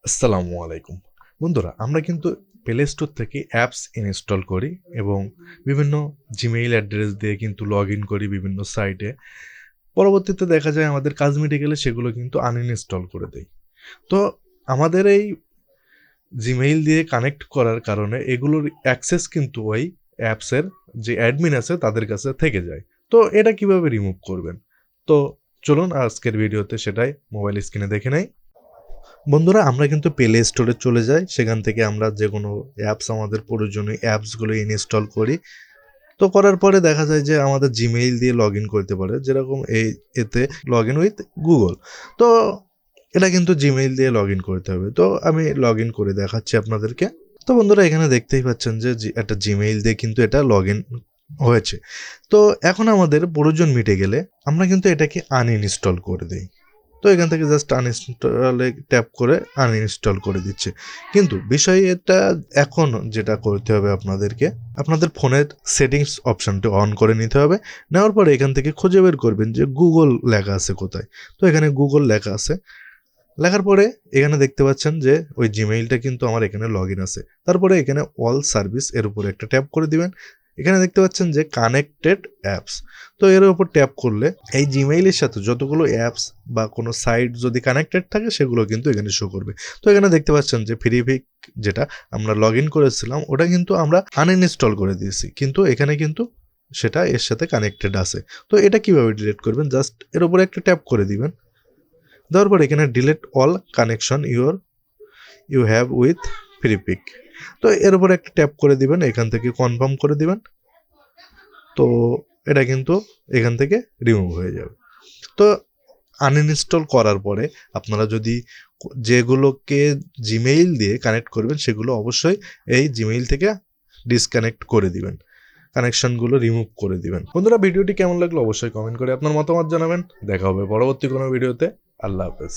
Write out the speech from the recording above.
আসসালামু আলাইকুম বন্ধুরা, আমরা কিন্তু প্লে স্টোর থেকে অ্যাপস ইনস্টল করি এবং বিভিন্ন জিমেইল অ্যাড্রেস দিয়ে কিন্তু লগ ইন করি বিভিন্ন সাইটে। পরবর্তীতে দেখা যায় আমাদের কাজ মিটে গেলে সেগুলো কিন্তু আনইনস্টল করে দেই। তো আমাদের এই জিমেইল দিয়ে কানেক্ট করার কারণে এগুলোর অ্যাক্সেস কিন্তু ওই অ্যাপসের যে অ্যাডমিন আছে তাদের কাছে থেকে যায়। তো এটা কিভাবে রিমুভ করবেন? তো চলুন আজকের ভিডিওতে সেটাই মোবাইল স্ক্রিনে দেখে নেই। বন্ধুরা, আমরা কিন্তু প্লে স্টোরে চলে যাই, সেখান থেকে আমরা যে কোনো অ্যাপস, আমাদের প্রয়োজনীয় অ্যাপসগুলো ইনস্টল করি। তো করার পরে দেখা যায় যে আমাদের জিমেইল দিয়ে লগ ইন করতে পারে, যেরকম এতে লগ ইন উইথ গুগল। তো এটা কিন্তু জিমেইল দিয়ে লগ ইন করতে হবে। তো আমি লগ ইন করে দেখাচ্ছি আপনাদেরকে। তো বন্ধুরা, এখানে দেখতেই পাচ্ছেন যে একটা জিমেইল দিয়ে কিন্তু এটা লগ ইন হয়েছে। তো এখন আমাদের প্রয়োজন মিটে গেলে আমরা কিন্তু এটাকে আনইনস্টল করে দিই। তো এখান থেকে জাস্ট আনইনস্টলে ট্যাপ করে আনইনস্টল করে দিচ্ছে। কিন্তু বিষয় এটা, এখন যেটা করতে হবে আপনাদেরকে, আপনাদের ফোনের সেটিংস অপশনটি অন করে নিতে হবে। নেওয়ার পরে এখান থেকে খুঁজে বের করবেন যে গুগল লেখা আছে কোথায়। তো এখানে গুগল লেখা আছে। লেখার পরে এখানে দেখতে পাচ্ছেন যে ওই জিমেইলটা কিন্তু আমার এখানে লগ ইন আছে। তারপরে এখানে অল সার্ভিস এর উপরে একটা ট্যাপ করে দিবেন। এখানে দেখতে পাচ্ছেন যে কানেক্টেড অ্যাপস। তো এর উপর ট্যাপ করলে এই জিমেইলের সাথে যতগুলো অ্যাপস বা কোনো সাইট যদি কানেক্টেড থাকে সেগুলো কিন্তু এখানে শো করবে। তো এখানে দেখতে পাচ্ছেন যে ফ্রিপিক যেটা আমরা লগ ইন করেছিলাম ওটা কিন্তু আমরা আনইনস্টল করে দিয়েছি, কিন্তু এখানে কিন্তু সেটা এর সাথে কানেক্টেড আছে। তো এটা কিভাবে ডিলিট করবেন? জাস্ট এর উপরে একটা ট্যাপ করে দিবেন। দেওয়ার পর এখানে delete all connection you have with Freepik. তো এর উপর একটা ট্যাপ করে দিবেন, এখান থেকে কনফার্ম করে দিবেন। তো এটা কিন্তু এখান থেকে রিমুভ হয়ে যাবে। তো আনইনস্টল করার পরে আপনারা যদি যেগুলোকে জিমেইল দিয়ে কানেক্ট করবেন সেগুলো অবশ্যই এই জিমেইল থেকে ডিসকানেক্ট করে দিবেন, কানেকশনগুলো রিমুভ করে দিবেন। বন্ধুরা, ভিডিওটি কেমন লাগলো অবশ্যই কমেন্ট করে আপনার মতামত জানাবেন। দেখা হবে পরবর্তী কোনো ভিডিওতে। আল্লাহ হাফেজ।